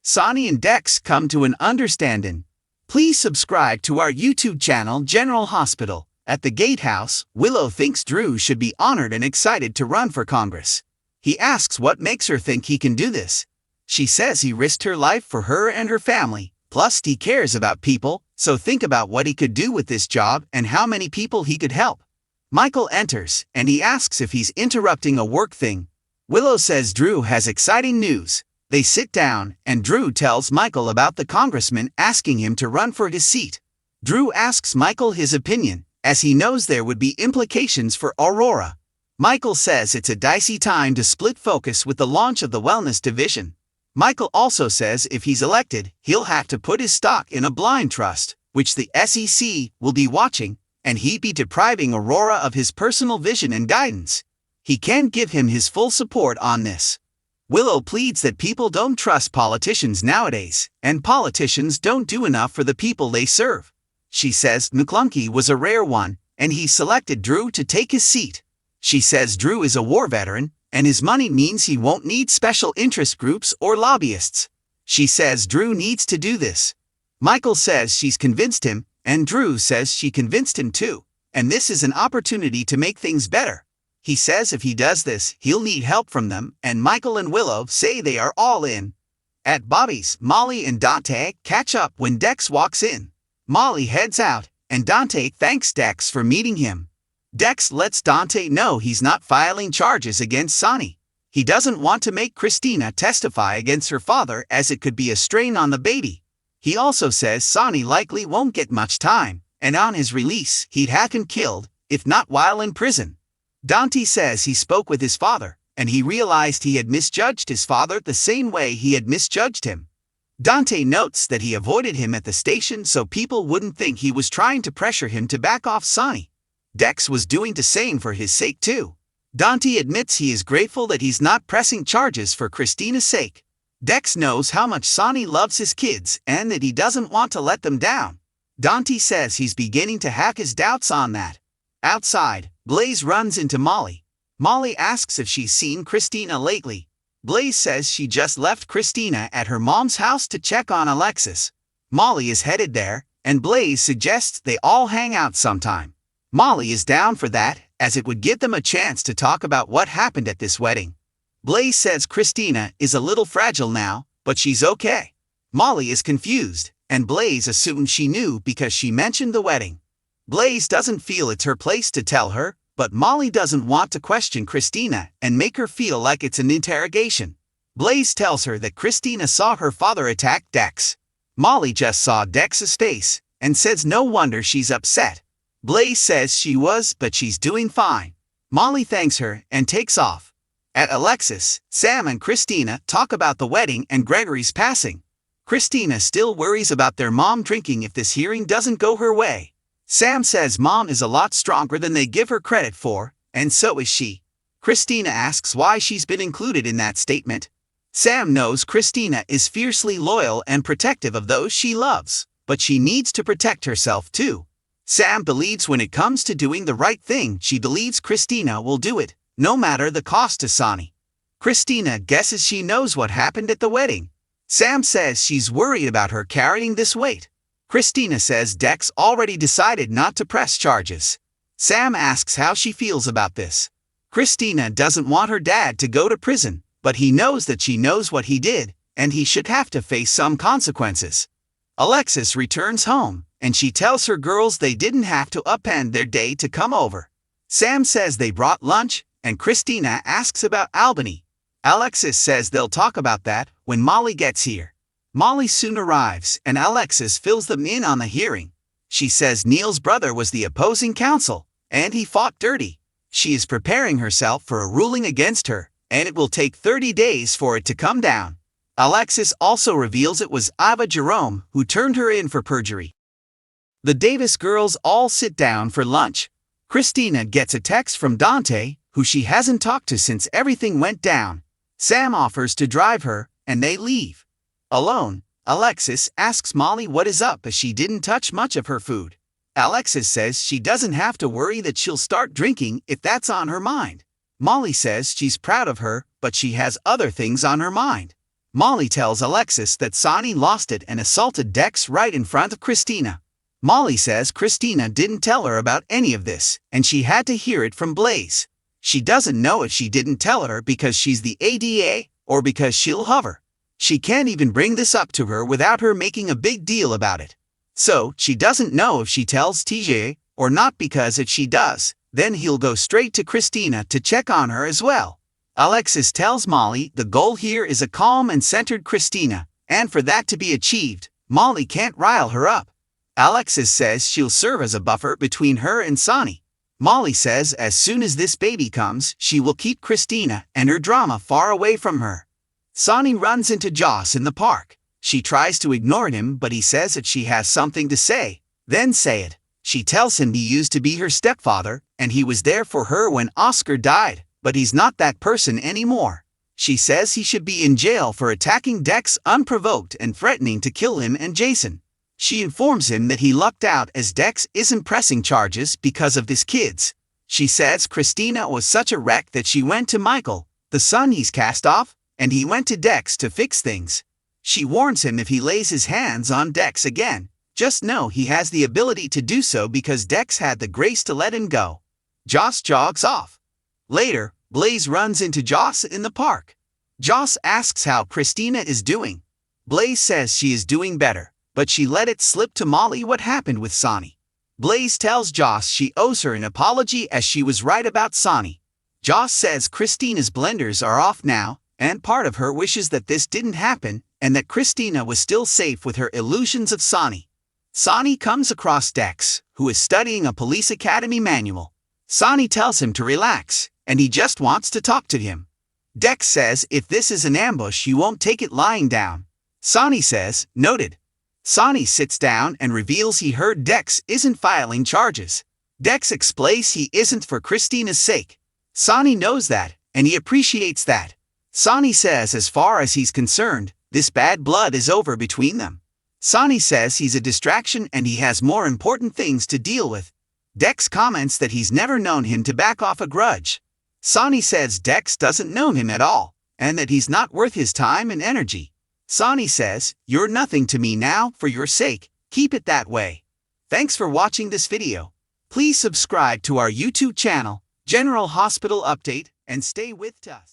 Sonny and Dex come to an understanding. Please subscribe to our YouTube channel General Hospital. At the gatehouse, Willow thinks Drew should be honored and excited to run for Congress. He asks what makes her think he can do this. She says he risked her life for her and her family, plus he cares about people, so think about what he could do with this job and how many people he could help. Michael enters, and he asks if he's interrupting a work thing. Willow says Drew has exciting news. They sit down, and Drew tells Michael about the congressman asking him to run for his seat. Drew asks Michael his opinion, as he knows there would be implications for Aurora. Michael says it's a dicey time to split focus with the launch of the wellness division. Michael also says if he's elected, he'll have to put his stock in a blind trust, which the SEC will be watching, and he'd be depriving Aurora of his personal vision and guidance. He can't give him his full support on this. Willow pleads that people don't trust politicians nowadays, and politicians don't do enough for the people they serve. She says McClunky was a rare one, and he selected Drew to take his seat. She says Drew is a war veteran, and his money means he won't need special interest groups or lobbyists. She says Drew needs to do this. Michael says she's convinced him, and Drew says she convinced him too, and this is an opportunity to make things better. He says if he does this, he'll need help from them, and Michael and Willow say they are all in. At Bobby's, Molly and Dante catch up when Dex walks in. Molly heads out, and Dante thanks Dex for meeting him. Dex lets Dante know he's not filing charges against Sonny. He doesn't want to make Christina testify against her father as it could be a strain on the baby. He also says Sonny likely won't get much time, and on his release, he'd have him killed, if not while in prison. Dante says he spoke with his father, and he realized he had misjudged his father the same way he had misjudged him. Dante notes that he avoided him at the station so people wouldn't think he was trying to pressure him to back off Sonny. Dex was doing the same for his sake too. Dante admits he is grateful that he's not pressing charges for Christina's sake. Dex knows how much Sonny loves his kids and that he doesn't want to let them down. Dante says he's beginning to have his doubts on that. Outside, Blaze runs into Molly. Molly asks if she's seen Christina lately. Blaze says she just left Christina at her mom's house to check on Alexis. Molly is headed there, and Blaze suggests they all hang out sometime. Molly is down for that, as it would give them a chance to talk about what happened at this wedding. Blaze says Christina is a little fragile now, but she's okay. Molly is confused, and Blaze assumes she knew because she mentioned the wedding. Blaze doesn't feel it's her place to tell her, but Molly doesn't want to question Christina and make her feel like it's an interrogation. Blaze tells her that Christina saw her father attack Dex. Molly just saw Dex's face and says no wonder she's upset. Blaze says she was, but she's doing fine. Molly thanks her and takes off. At Alexis, Sam and Christina talk about the wedding and Gregory's passing. Christina still worries about their mom drinking if this hearing doesn't go her way. Sam says Mom is a lot stronger than they give her credit for, and so is she. Christina asks why she's been included in that statement. Sam knows Christina is fiercely loyal and protective of those she loves, but she needs to protect herself too. Sam believes when it comes to doing the right thing, she believes Christina will do it, no matter the cost to Sonny. Christina guesses she knows what happened at the wedding. Sam says she's worried about her carrying this weight. Christina says Dex already decided not to press charges. Sam asks how she feels about this. Christina doesn't want her dad to go to prison, but he knows that she knows what he did, and he should have to face some consequences. Alexis returns home, and she tells her girls they didn't have to upend their day to come over. Sam says they brought lunch, and Christina asks about Albany. Alexis says they'll talk about that when Molly gets here. Molly soon arrives, and Alexis fills them in on the hearing. She says Neil's brother was the opposing counsel, and he fought dirty. She is preparing herself for a ruling against her, and it will take 30 days for it to come down. Alexis also reveals it was Ava Jerome who turned her in for perjury. The Davis girls all sit down for lunch. Christina gets a text from Dante, who she hasn't talked to since everything went down. Sam offers to drive her, and they leave. Alone, Alexis asks Molly what is up as she didn't touch much of her food. Alexis says she doesn't have to worry that she'll start drinking if that's on her mind. Molly says she's proud of her, but she has other things on her mind. Molly tells Alexis that Sonny lost it and assaulted Dex right in front of Christina. Molly says Christina didn't tell her about any of this, and she had to hear it from Blaze. She doesn't know if she didn't tell her because she's the ADA or because she'll hover. She can't even bring this up to her without her making a big deal about it. So, she doesn't know if she tells TJ or not, because if she does, then he'll go straight to Christina to check on her as well. Alexis tells Molly the goal here is a calm and centered Christina, and for that to be achieved, Molly can't rile her up. Alexis says she'll serve as a buffer between her and Sonny. Molly says as soon as this baby comes, she will keep Christina and her drama far away from her. Sonny runs into Joss in the park. She tries to ignore him, but he says that she has something to say. Then say it. She tells him he used to be her stepfather, and he was there for her when Oscar died, but he's not that person anymore. She says he should be in jail for attacking Dex unprovoked and threatening to kill him and Jason. She informs him that he lucked out as Dex isn't pressing charges because of his kids. She says Christina was such a wreck that she went to Michael, the son he's cast off, and he went to Dex to fix things. She warns him if he lays his hands on Dex again, just know he has the ability to do so because Dex had the grace to let him go. Joss jogs off. Later, Blaze runs into Joss in the park. Joss asks how Christina is doing. Blaze says she is doing better, but she let it slip to Molly what happened with Sonny. Blaze tells Joss she owes her an apology as she was right about Sonny. Joss says Christina's blenders are off now, and part of her wishes that this didn't happen, and that Christina was still safe with her illusions of Sonny. Sonny comes across Dex, who is studying a police academy manual. Sonny tells him to relax, and he just wants to talk to him. Dex says if this is an ambush you won't take it lying down. Sonny says, noted. Sonny sits down and reveals he heard Dex isn't filing charges. Dex explains he isn't for Christina's sake. Sonny knows that, and he appreciates that. Sonny says as far as he's concerned, this bad blood is over between them. Sonny says he's a distraction and he has more important things to deal with. Dex comments that he's never known him to back off a grudge. Sonny says Dex doesn't know him at all, and that he's not worth his time and energy. Sonny says, "You're nothing to me now, for your sake, keep it that way." Thanks for watching this video. Please subscribe to our YouTube channel, General Hospital Update, and stay with us.